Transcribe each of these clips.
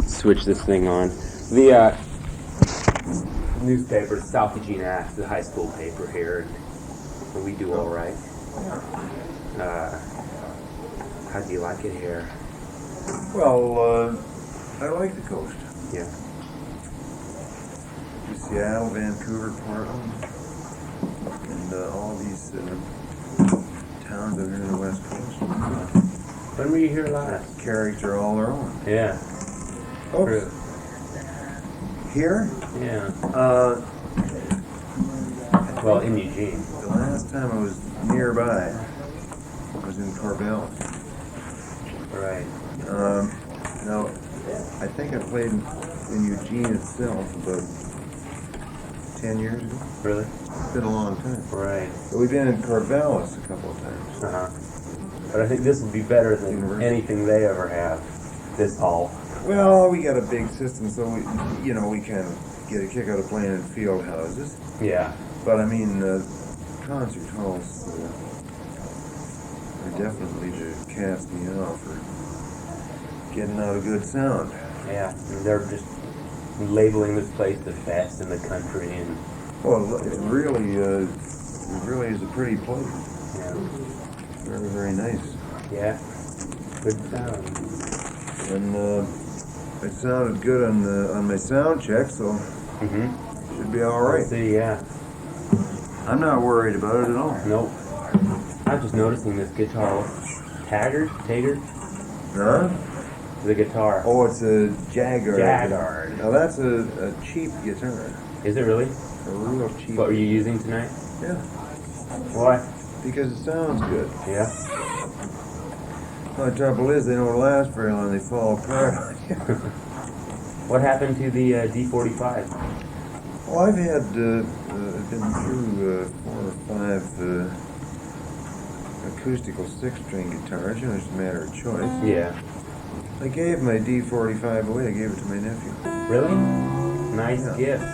switch this thing on. The newspaper, South Eugene Act, the high school paper here, and we do all right. How do you like it here? Well, I like the coast. Yeah. Seattle, Vancouver, Portland, and all these towns over here on the west coast. When were you here last? Character all their own. Yeah. Oh, True. here? Yeah. Well, in Eugene. The last time I was nearby was in Corvallis. Right. Now, I think I played in Eugene itself about 10 years ago. Really? It's been a long time. Right. But we've been in Corvallis a couple of times. Uh-huh. But I think this would be better than University. anything they ever have. This hall. Well, we got a big system, so we kind of get a kick out of playing in field houses. Yeah. But I mean, concert halls are definitely to cast me off for getting out a good sound. Yeah. And they're just labeling this place the best in the country, and Well, it really is a pretty place. yeah. Very, very nice. Yeah. Good sound. And it sounded good on my sound check, so Mm-hmm. should be all right. Let's see, yeah. I'm not worried about it at all. Nope. I'm just noticing this guitar. Taggart? Huh? The guitar. Oh, it's a Jaguar. Jaguar. Now that's a cheap guitar. Is it really? A real cheap. What are you using tonight? Yeah, Why? because it sounds good. Yeah. Well, the trouble is they don't last very long. They fall apart on you. What happened to the D45? Well, I've had been through 4 or 5 acoustical 6-string guitars. You know, it's a matter of choice. Yeah. I gave my D45 away. I gave it to my nephew. Really? Nice Yeah. gift.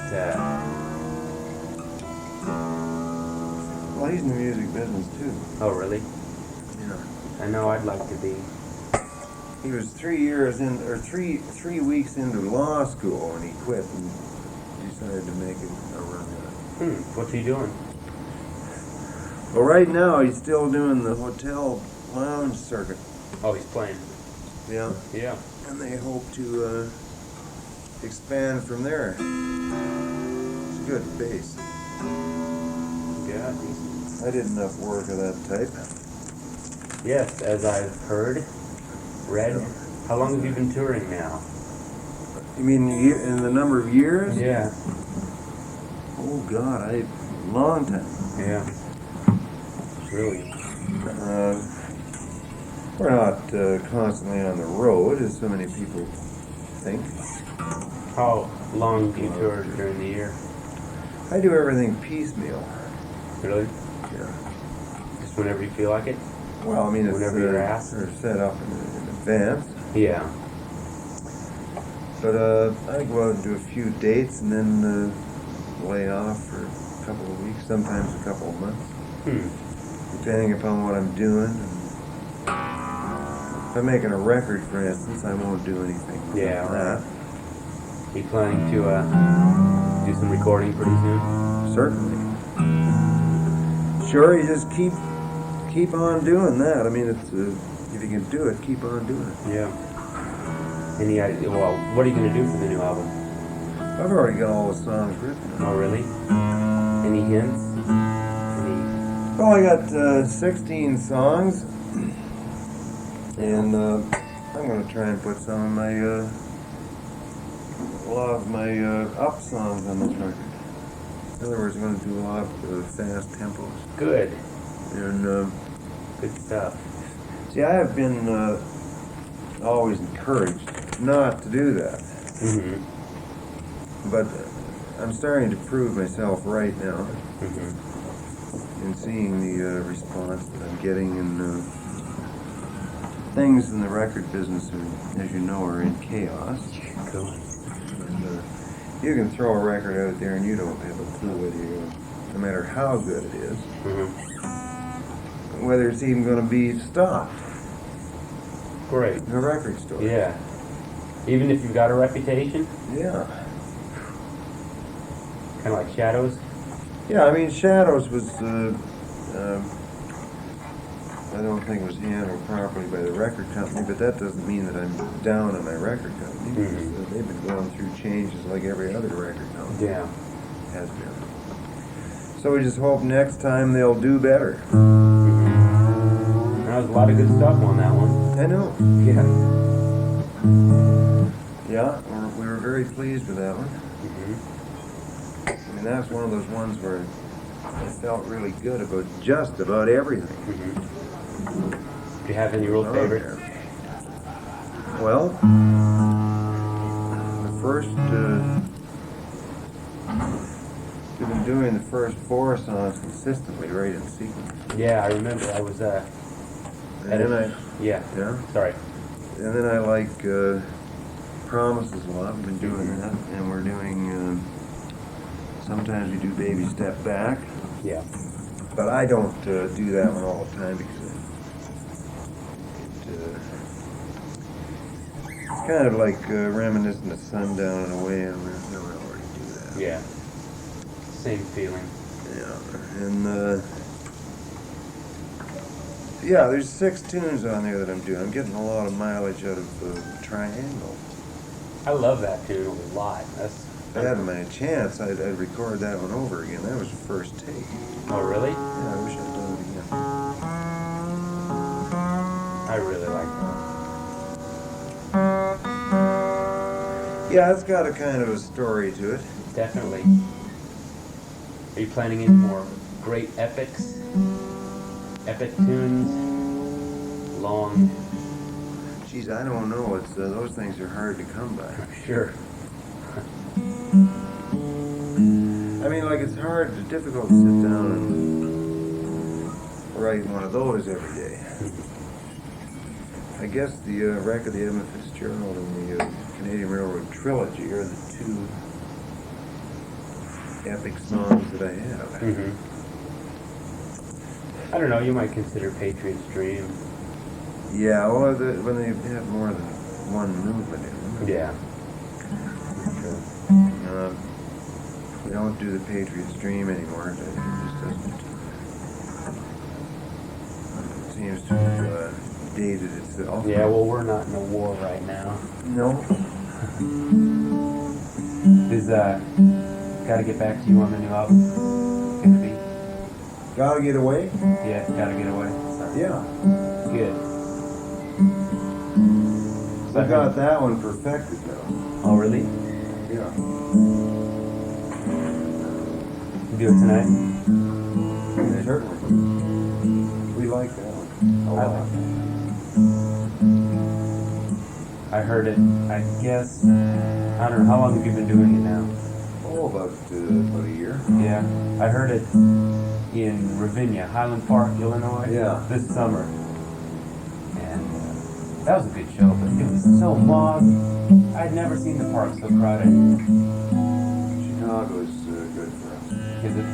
Well, he's in the music business too. Oh, really? Yeah. I know I'd like to be. He was 3 years in, or three weeks into law school when he quit and decided to make it a run at it. What's he doing? Well, right now he's still doing the hotel lounge circuit. Oh, he's playing. Yeah. Yeah. And they hope to expand from there. It's a good base. Yeah, decent. I did enough work of that type. Yes, as I've heard, read. Yeah. How long have you been touring now? You mean in the number of years? Yeah. Oh God, long time. Yeah. Really? We're not constantly on the road, as so many people think. How long do you tour during the year? I do everything piecemeal. Really? Yeah. Just whenever you feel like it? Well, I mean, it's Whenever you're asked? sort of set up in advance. Yeah. But I go out and do a few dates and then lay off for a couple of weeks, sometimes a couple of months, depending upon what I'm doing. If I'm making a record, for instance, I won't do anything. Yeah, like right. that. You planning to do some recording pretty soon? Certainly. Sure, you just keep on doing that. I mean, it's if you can do it, keep on doing it. Yeah. Any idea? Well, what are you going to do for the new album? I've already got all the songs written. Oh, really? Any hints? Any? Well, I got 16 songs, and I'm going to try and put some of my a lot of my up songs on this record. In other words, I'm going to do a lot of fast tempos. Good. And Good stuff. see, I have been always encouraged not to do that, Mm-hmm. but I'm starting to prove myself right now Mm-hmm. in seeing the response that I'm getting, and things in the record business, as you know, are in chaos. Cool. And, you can throw a record out there and you don't have a clue whether no matter how good it is, Mm-hmm. whether it's even going to be stocked Great. in a record store. Yeah. Even if you've got a reputation? Yeah. Kind of like Shadows? Yeah, I mean, Shadows was, I don't think it was handled properly by the record company, but that doesn't mean that I'm down on my record company. Mhm. Because, they've been going through changes like every other record company Yeah. has been. So we just hope next time they'll do better. There was a lot of good stuff on that one. I know. Yeah. Yeah, we were very pleased with that one. Mhm. I mean, that's one of those ones where I felt really good about just about everything. Mhm. Do you have any real on favorites? there. Well, the first, we've been doing the first 4 songs consistently, right in sequence. Yeah, I remember. I was And then yeah. yeah, Sorry. and then I like Promises a lot. We've been doing that, and we're doing. Sometimes we do Baby Step Back, Yeah. but I don't do that one all the time because it's kind of like reminiscent of Sundown in a way, and we never already do that. Yeah. Same feeling. Yeah, and yeah, there's 6 tunes on there that I'm doing. I'm getting a lot of mileage out of Triangle. I love that tune a lot. That's. If I had my chance, I'd record that one over again. That was the first take. Oh, really? Yeah, I wish I'd done it again. I really like that. Yeah, it's got a kind of a story to it. Definitely. Are you planning any more great epics? Epic tunes? Long? Geez, I don't know. It's those things are hard to come by. Sure. I mean, like it's difficult to sit down and write one of those every day. I guess the Wreck of the Edmund Fitzgerald and the Canadian Railroad Trilogy are the 2 epic songs that I have. Mm-hmm. I don't know. You might consider Patriot's Dream. Yeah, well, when they have more than one movement in them. Yeah. We don't do the Patriot's Dream anymore. It just doesn't. It seems to have dated itself. Yeah, well, we're not in a war right now. No. Is Gotta Get Back to You on the new album? Gonna be? Gotta Get Away? Yeah, Gotta Get Away. Sorry. Yeah. Good. I got that one perfected now. Oh, really? Yeah. You do it tonight? Certainly. We like that one. I like that. I heard it, I guess, I don't know, how long have you been doing it now? Oh, about a year. Yeah, I heard it in Ravinia, Highland Park, Illinois, Yeah. this summer. And that was a good show, but it was so mobbed. I'd never seen the park so crowded. Chicago's good for us. Is it?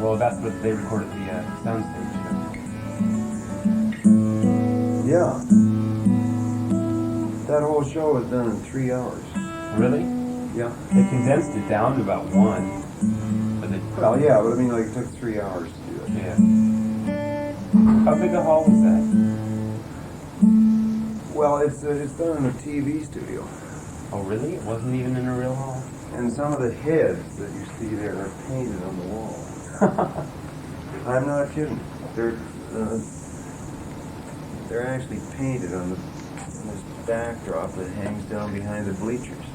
Well, that's what they recorded the soundstage show. Yeah. That whole show was done in 3 hours. Really? Yeah. They condensed it down to about 1. But they Well, yeah, but I mean, like, it took 3 hours to do it. Yeah. How big a hall was that? Well, it's done in a TV studio. Oh, really? It wasn't even in a real hall? And some of the heads that you see there are painted on the wall. I'm not kidding. They're actually painted on this backdrop that hangs down behind the bleachers.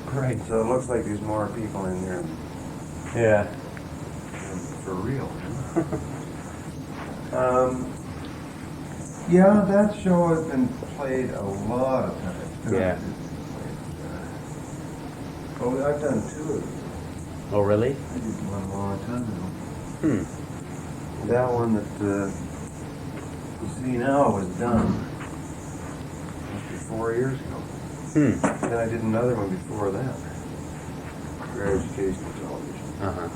Great. So it looks like there's more people in there Yeah. than for real. Yeah, that show has been played a lot of times. Yeah. Oh, I've done 2 of them. Oh, really? I did one a long time ago. That one that you see now was done must be 4 years ago. Then I did another one before that for educational television. Uh-huh.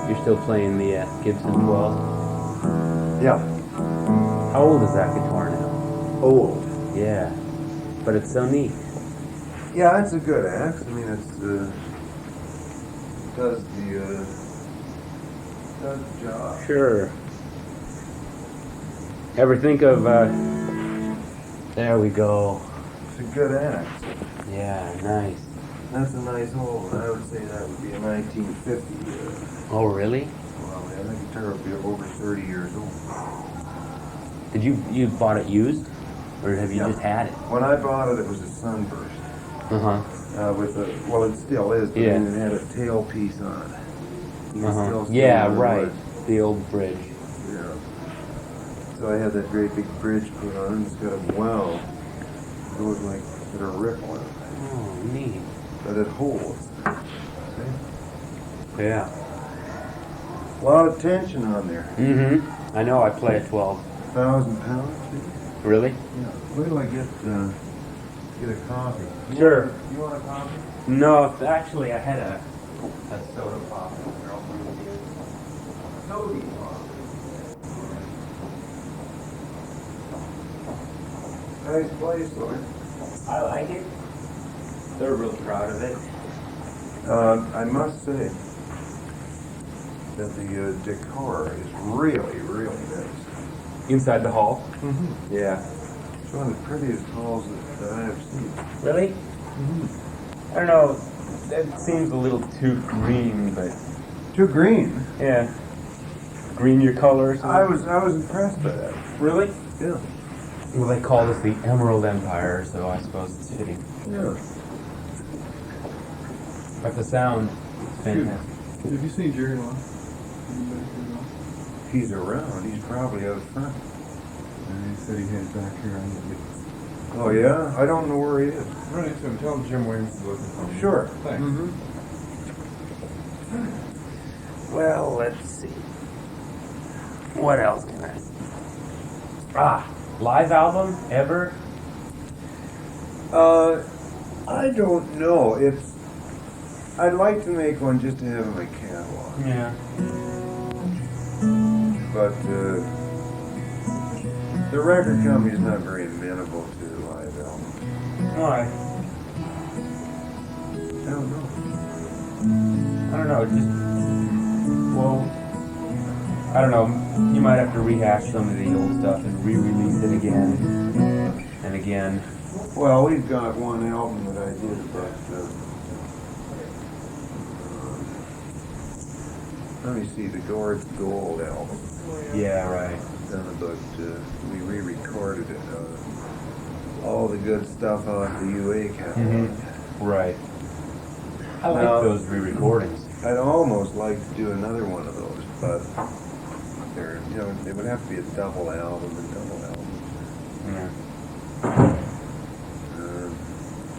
You're still playing the Gibson 12? Yeah, How old is that guitar now? old. Yeah. But it's so neat. Yeah, it's a good axe. I mean, it's does the job. Sure. Ever think of, there we go. It's a good axe. Yeah, nice. That's a nice hole, and I would say that would be a 1950. Oh, really? Well, I think the guitar would be over 30 years old. Did you bought it used? Or have you just had it? When I bought it, it was a Sunburst. With a, well, it still is, but Yeah. then it had a tailpiece on it. You can still see Yeah, the right. wood. The old bridge. Yeah. So I had that great big bridge put on, and it's got a wow. It goes like with a ripple in it. Oh, neat. But it holds. See? Yeah. A lot of tension on there. Mm-hmm. I know, I play at 12. 1,000 pounds. Really? Yeah. Wait till I get a coffee. Sure. You want a coffee? No, actually I had a soda pop. Soda pop. Nice place, Lord. I like it. They're real proud of it. I must say that the decor is really, really nice. Inside the hall? Mm-hmm. Yeah. It's one of the prettiest halls that I have seen. Really? Mm-hmm. I don't know. It seems a little too green, but Too green. yeah. Green your color or something? I was impressed by that. Really? Yeah. Well, they call this the Emerald Empire, so I suppose it's fitting. Yeah. But the sound is fantastic. Have you seen Jerry Long? He's around. He's probably out front. He said he headed back here on the Oh yeah? I don't know where he is. Run into him. Tell him Jim Williams is looking for him. Sure. Thanks. Well, let's see. What else can I... live album, ever? I don't know. I'd like to make one just to have in my catalog. Yeah. But the record company's not very amenable to live albums. Why? I don't know. I don't know, just... Well... I don't know, you might have to rehash some of the old stuff and re-release it again and again. Well, we've got one album that I did about, let me see, the Gord's Gold album. Yeah, right. Done about, we re-recorded it, all the good stuff off the UA catalog. Right. I like Now, those re-recordings. I'd almost like to do another one of those, but it would have to be a double album and double album.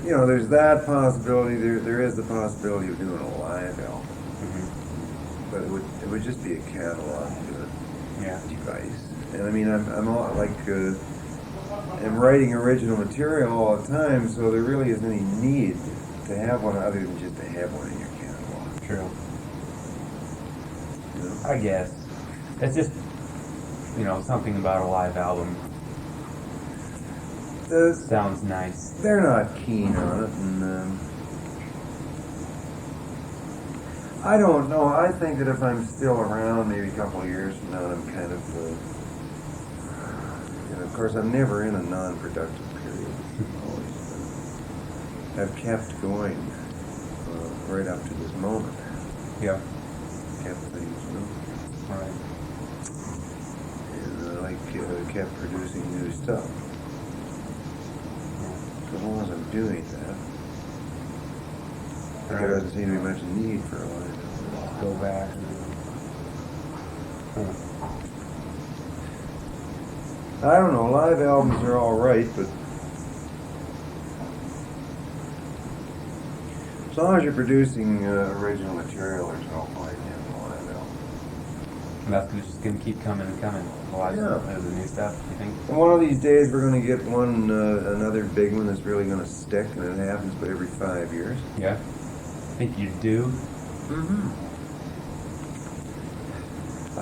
Yeah. There's that possibility. There is the possibility of doing a live album, but it would just be a catalog device. And I mean, I'm all, like I'm writing original material all the time, so there really isn't any need to have one other than just to have one in your catalog. True. You know? I guess. It's just, something about a live album sounds nice. They're not keen on it, and I don't know. I think that if I'm still around, maybe a couple of years from now, I'm kind of, of course, I'm never in a non-productive period. Always, I've kept going right up to this moment. Yeah. Kept things moving. Right. And I kept producing new stuff. So as long as I'm doing that, there doesn't seem to be much need for a live album. Go back. I don't know, live albums are alright, but as long as you're producing original material, there's no point in a live album. And that's just going to keep coming and coming. The new stuff, you think? And one of these days we're going to get another big one that's really going to stick, and it happens but every 5 years. Yeah. Think you do?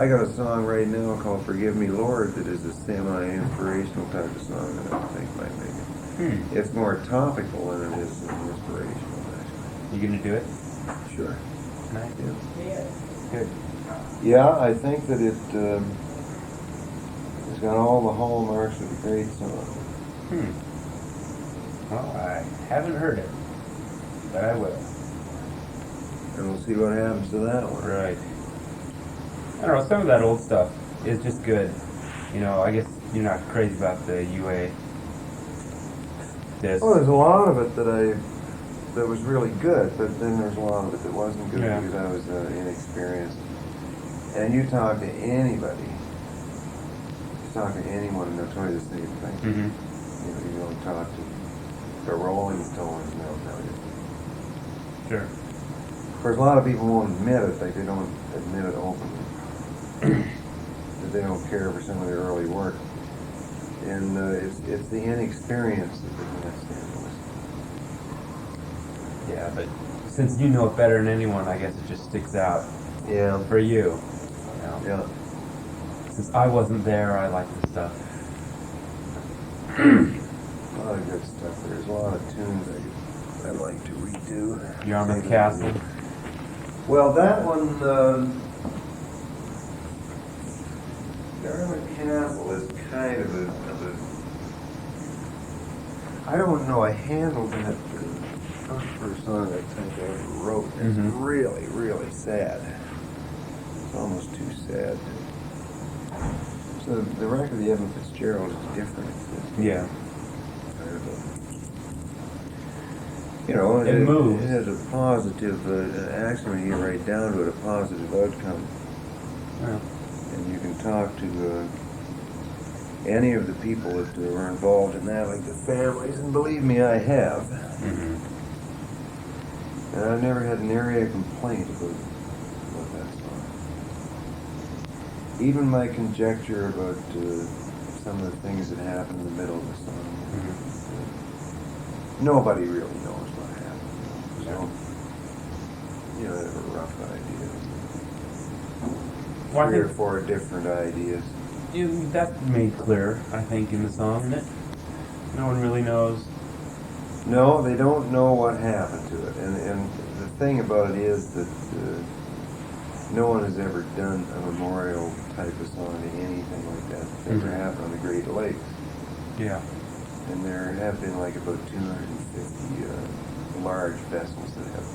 I got a song right now called "Forgive Me, Lord" that is a semi-inspirational type of song that I think might make it. It's more topical than it is inspirational, actually. You gonna do it? Sure. Nice. Yeah. Good. Yeah, I think that it's got all the hallmarks of a great song. Well, I haven't heard it, but I will. And we'll see what happens to that one. Right. I don't know, some of that old stuff is just good. You know, I guess you're not crazy about the UA disc. Well, there's a lot of it that was really good, but then there's a lot of it that wasn't good Yeah. because I was inexperienced. And you talk to anybody, you talk to anyone, and they'll tell you the same thing. Mm-hmm. You know, you don't talk to the Rolling Stones, and they'll tell you. Sure. Of course, a lot of people won't admit it, like they don't admit it openly. That they don't care for some of their early work. And it's the inexperience that they can't stand to listen Yeah, but since you know it better than anyone, I guess it just sticks out to. Yeah. for you. You know? Yeah. Since I wasn't there, I like the stuff. A lot of good stuff. There's a lot of tunes I'd like to redo. Yarmouth Castle. Well, that one, Yarmouth Castle is kind of a I don't know, I handled that first song I think I ever wrote. It's really, really sad. It's almost too sad. So the record of the Evan Fitzgerald is different. Yeah. Kind of you know, It moves. It has a positive, actually when you get right down to it, a positive outcome. Yeah. And you can talk to any of the people that were involved in that, like the families, and believe me, I have. And I've never had nary a complaint about that song. Even my conjecture about some of the things that happened in the middle of the song. Nobody really knows what happened. So, you know, they have a rough idea. Well, I 3 or think 4 different ideas. that's made clear, I think, in the song, isn't it? No one really knows. No, they don't know what happened to it. And the thing about it is that no one has ever done a memorial type of song to anything like that. It's never happened on the Great Lakes. Yeah. And there have been like about 250 large vessels that have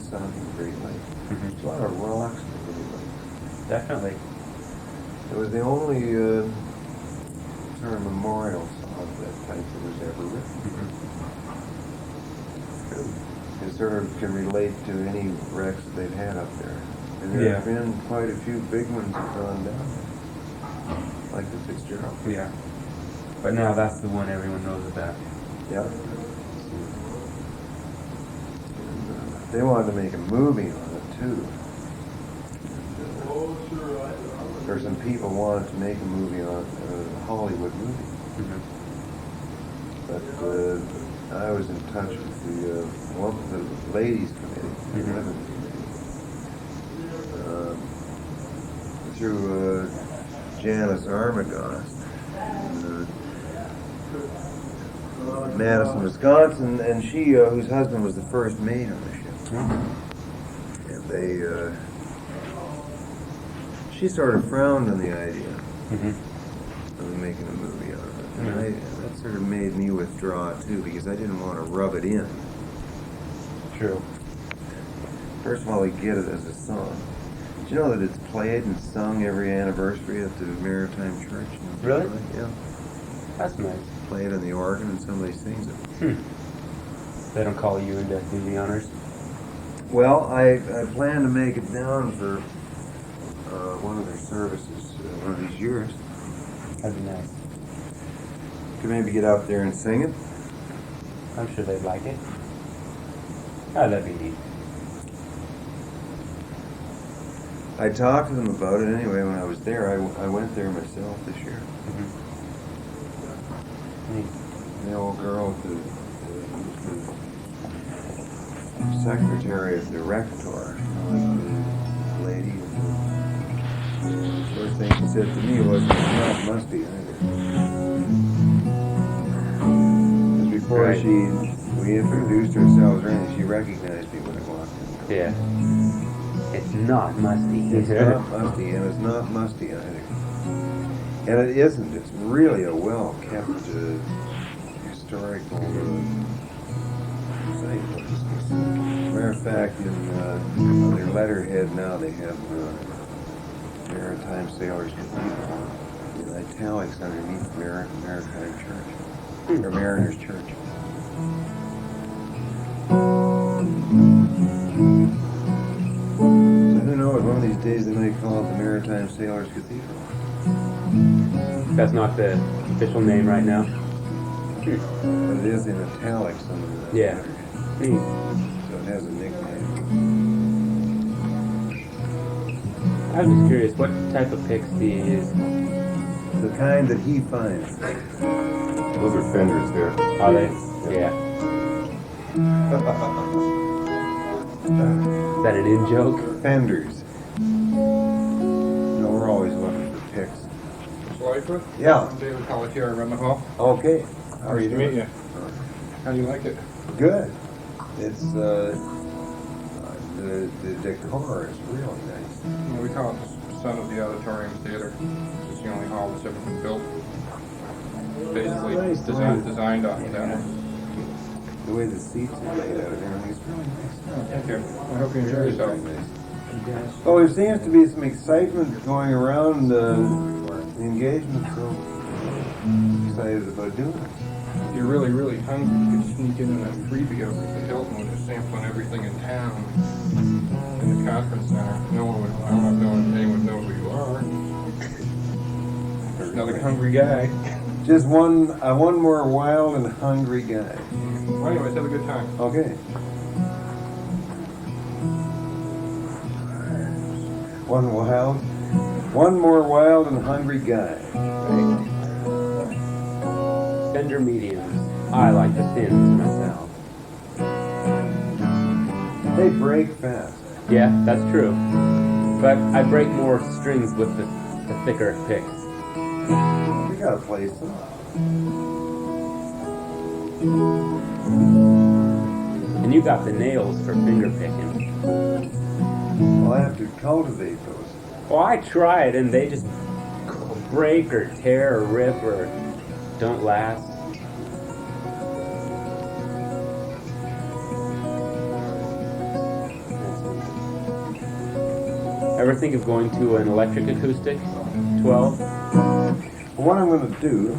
sunk in the Great Lakes. There's a lot of rocks in the Great Lakes. Definitely. It was the only sort of memorial song of that type that was ever written. It sort of can relate to any wrecks that they've had up there. And there have been quite a few big ones that have gone down, like the Fitzgerald. Yeah. But now that's the one everyone knows about. Yeah. And, they wanted to make a movie on it too. Or some people wanted to make a movie on a Hollywood movie. But I was in touch with the ladies committee, the women's committee, through Janice Armagost in Madison, Wisconsin, and she, whose husband was the first mate on the ship. And she sort of frowned on the idea of making a movie out of it. And that sort of made me withdraw too, because I didn't want to rub it in. True. First of all, they get it as a song. Did you know that it's played and sung every anniversary at the Maritime Church? Really? Yeah. That's nice. Played on the organ and somebody sings it. They don't call you in to do the honors? Well, I plan to make it down for one of their services one of these years. That'd be nice. Could maybe get up there and sing it. I'm sure they'd like it. Oh, that'd be neat. I talked to them about it anyway when I was there. I went there myself this year. Neat. The old girl, the secretary of the rector, the lady with the First thing she said to me was, "It's not musty either." Before Right. we introduced ourselves or anything, she recognized me when I walked in. Yeah. It's not musty. It's not musty, and it's not musty either. And it isn't. It's really a well-kept historical site. Matter of fact, on their letterhead now they have Maritime Sailors Cathedral in italics underneath Maritime Church, or Mariners Church. So who knows, one of these days they might call it the Maritime Sailors Cathedral. That's not the official name right now. But it is in italics under the Yeah. letterhead. So it has a nickname. I'm just curious, what type of picks do you use? The kind that he finds. Those are fenders there. Are they? Yeah. Is that an in-joke? Fenders. No, we're always looking for picks. Mr. Lightfoot? Yeah. I'm David Pelletier. I run the hall. Okay. How are Nice you to doing? meet you. How do you like it? Good. It's the decor is really nice. Well, we call it the son of the auditorium theater. It's the only hall that's ever been built. Basically, Nice. designed off of that. The way the seats are laid out and everything's really nice. Thank you. I hope you enjoy Very yourself. nice. Oh, there seems to be some excitement going around the engagement, so I'm excited about doing it. If you're really, really hungry, you could sneak in that freebie over at the Hilton when they're sampling everything in town. In the conference center. No one would, I don't know if anyone would know who you are. Another hungry guy. Just one more wild and hungry guy. Well, anyways, have a good time. Okay. One more wild and hungry guy. Fender mediums. I like the thins myself. They break fast. Yeah, that's true. But I break more strings with the thicker picks. We gotta play some. And you got the nails for finger picking. Well, I have to cultivate those. Well, I tried and they just break or tear or rip or don't last. Ever think of going to an electric acoustic? 12? What I'm going to do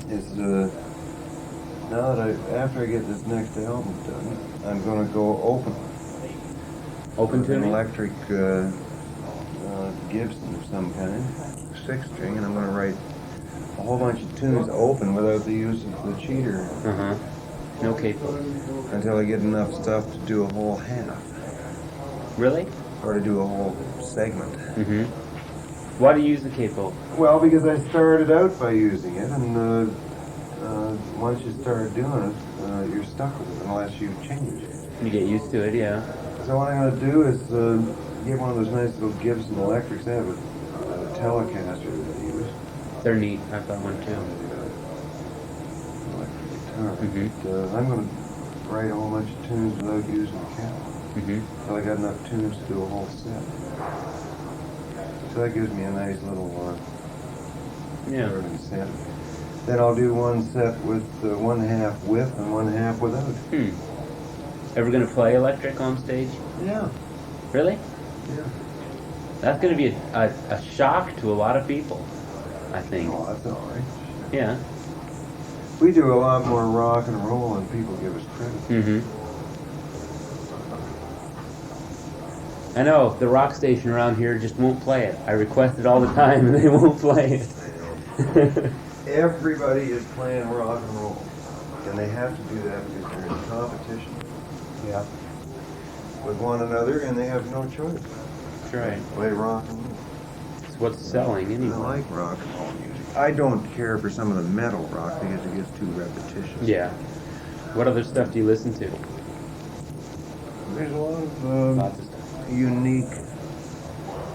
is, now that after I get this next album done, I'm going to go open. Open With an tuning? electric Gibson of some kind, 6-string, and I'm going to write a whole bunch of tunes open without the use of the cheater Uh-huh. No capo. until I get enough stuff to do a whole half, Really? or to do a whole segment. Mm-hmm. Why do you use the capo? Well, because I started out by using it, and once you start doing it, you're stuck with it unless you change it. You get used to it, yeah. So what I'm going to do is get one of those nice little Gibson electrics. They have a Telecaster that I use. They're neat. I've got one too. Electric guitar. Mhm. But, I'm going to write a whole bunch of tunes without using a cap. Mm-hmm. Until I got enough tunes to do a whole set. So that gives me a nice little Yeah. starting set. Then I'll do one set with one half with and one half without. Ever gonna play electric on stage? Yeah. Really? Yeah. That's gonna be a shock to a lot of people, I think. Oh, that's all right. Yeah. We do a lot more rock and roll than people give us credit. Mm-hmm. I know, the rock station around here just won't play it. I request it all the time and they won't play it. Everybody is playing rock and roll. And they have to do that because they're in competition. Yeah. With one another, and they have no choice. That's right. Play rock and roll. It's what's selling I anyway. like rock and roll music. I don't care for some of the metal rock because it gets too repetitious. Yeah. What other stuff do you listen to? There's a lot of Lots of stuff. unique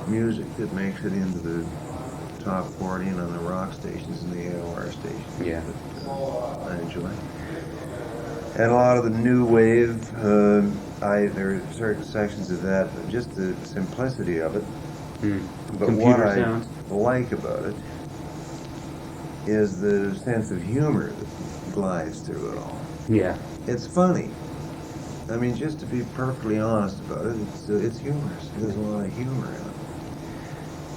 music that makes it into the top 40 and on the rock stations and the AOR stations. Yeah. That, I enjoy. And a lot of the new wave, there are certain sections of that, but just the simplicity of it. But Computer what sounds. I like about it is the sense of humor that glides through it all. Yeah. It's funny. I mean, just to be perfectly honest about it, it's humorous. There's a lot of humor in it.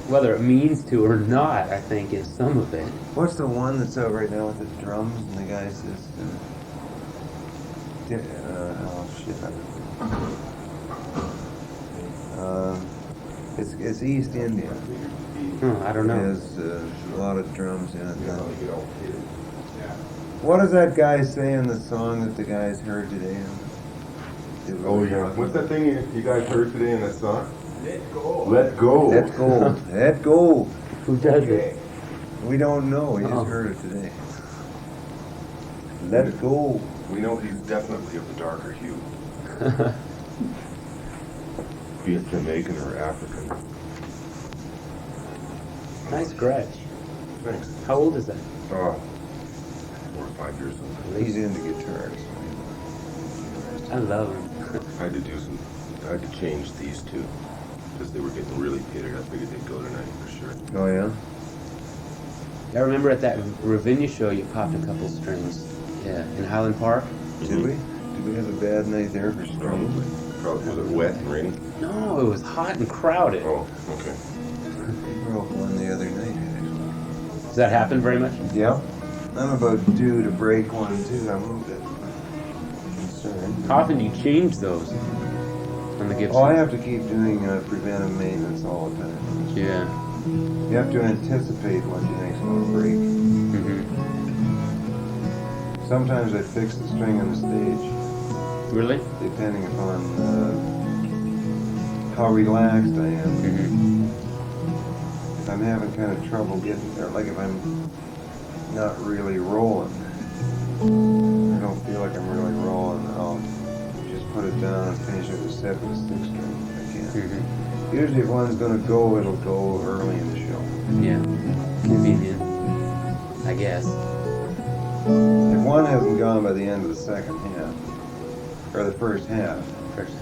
Whether it means to or not, I think, is some of it. What's the one that's out right now with the drums and the guy says, oh shit, it's East India. I don't know. There's a lot of drums in it. What does that guy say in the song that the guys heard today? Oh yeah, what's that thing you guys heard today in that song? Let go. Let go. Let go. Let go. Who does it? We don't know. We just heard it today. Let go. We know he's definitely of the darker hue. Be it Jamaican or African. Nice scratch. Thanks. How old is that? 4 or 5 years old. He's into guitars. I love him. I had to I had to change these two because they were getting really pitted. I figured they'd go tonight for sure. Oh yeah? I remember at that Ravinia show you popped a couple strings. Yeah, in Highland Park. Did we? Did we have a bad night there for strings? Probably. Was it wet and rainy? No, it was hot and crowded. Oh, okay. We broke one the other night. Does that happen very much? Yeah. I'm about due to break one too. I'm a little bit concerned. How often do you change those on the Gibson? Oh, I have to keep doing preventive maintenance all the time. Yeah. You have to anticipate what you think's going to break. Mm-hmm. Sometimes I fix the string on the stage, Really? depending upon how relaxed I am. Mm-hmm. If I'm having kind of trouble getting there, like if I'm not really rolling, I don't feel like I'm really rolling, I'll just put it down and finish it with 7 or 6 string if I can. Mm-hmm. Usually if one's going to go, it'll go early in the show. Yeah. Convenient, I guess. If one hasn't gone by the end of the second half, or the first half, First.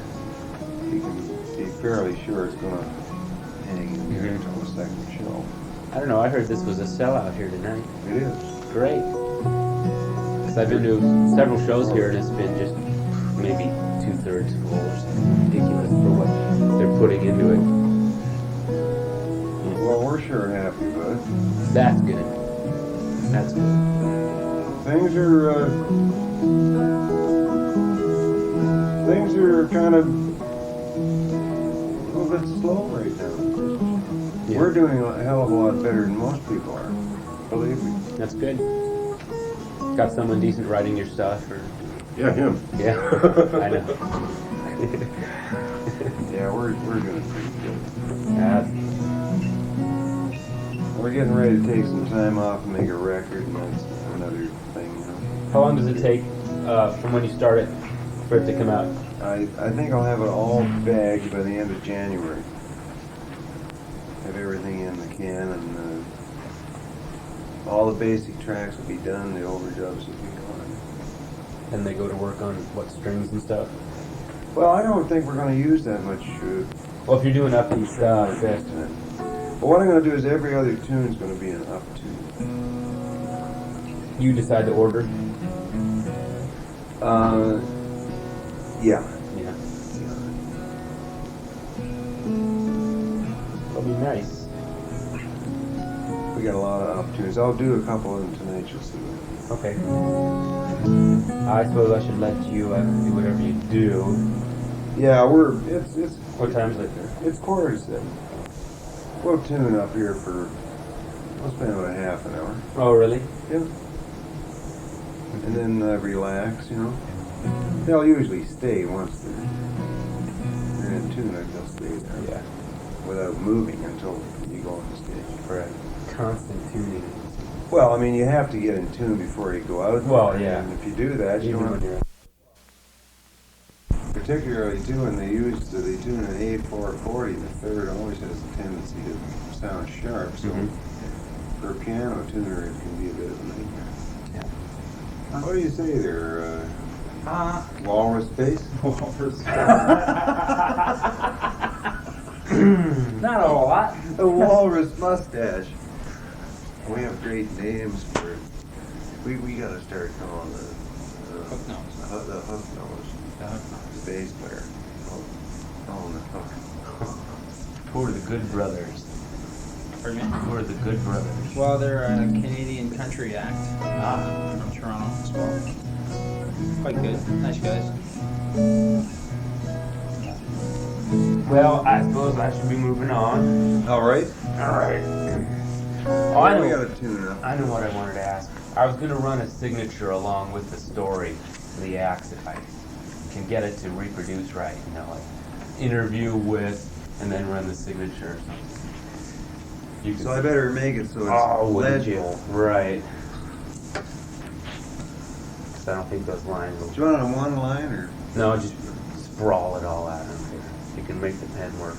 you can be fairly sure it's going to hang in here Mhm. until the second show. I don't know. I heard this was a sellout here tonight. It is. Great. Because I've been to several shows here and it's been just maybe 2/3 full or something ridiculous for what they're putting into it. Well, we're sure happy about it. That's good. That's good. Things are kind of a little bit slow right now. Yeah. We're doing a hell of a lot better than most people are. Believe me. That's good. Got someone decent writing your stuff or... Yeah, him. Yeah. I know. Yeah, we're doing pretty good. We're getting ready to take some time off and make a record, and that's another thing, you know. How long does it take from when you start it for it to come out? I think I'll have it all bagged by the end of January. Have everything in the can, and all the basic tracks will be done, the overdubs will be gone. And they go to work on what strings and stuff? Well, I don't think we're going to use that much Well, if you're doing upbeat stuff, estimate. But what I'm going to do is every other tune's going to be an up tune. you decide the order? Yeah. Yeah. That'll be nice. We got a lot of up tunes. I'll do a couple of them tonight, you'll see. Okay. I suppose I should let you do whatever you do. Yeah, it's What time is it there? It's 6:45. We'll tune up here we'll spend about a half an hour. Oh, really? Yeah. And then relax, you know. They'll usually stay once they're in a tune, they'll stay there. Yeah. Without moving until you go on the stage. Right. Constant tuning. Well, I mean, you have to get in tune before you go out. Well, yeah. And if you do that, you Even don't when have you're... to particularly too when they tune an A440, the third always has a tendency to sound sharp. So for a piano tuner, it can be a bit of a nightmare. Yeah. What do you say there, walrus face? Walrus. Not a whole lot. A walrus mustache. We have great names for it. We gotta start calling the Hook nose. the hook nose. The bass player. Call him the hook. Who are the Good Brothers? Pardon me? Who are the Good Brothers? Well, they're a Canadian country act from Toronto as well. Quite good. Nice guys. Well, I suppose I should be moving on. All right. All right. Oh, I We know. gotta tune it up. I know what I wanted to ask. I was going to run a signature along with the story for the acts if I can get it to reproduce right. You know, like interview with and then run the signature or something. You can So I better make it so it's wouldn't you? legible. Right. 'Cause I don't think those lines will. Do you want it on one line or? No, just sprawl it all out on here. You can make the pen work.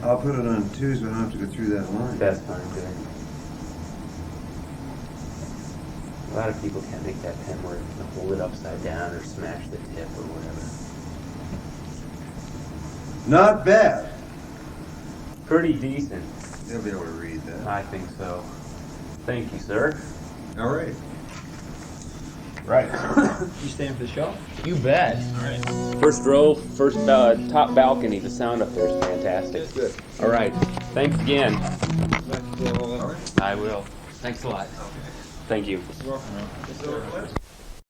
I'll put it on two so I don't have to go through that line. That's fine, good. A lot of people can't make that pen work. They'll hold it upside down or smash the tip or whatever. Not bad. Pretty decent. They'll be able to read that. I think so. Thank you, sir. All right. Right. You staying for the show? You bet. All right. First row, first top balcony. The sound up there is fantastic. Good. All right. Thanks again. Back to the I will. Thanks a lot. Thank you. You're welcome. So let's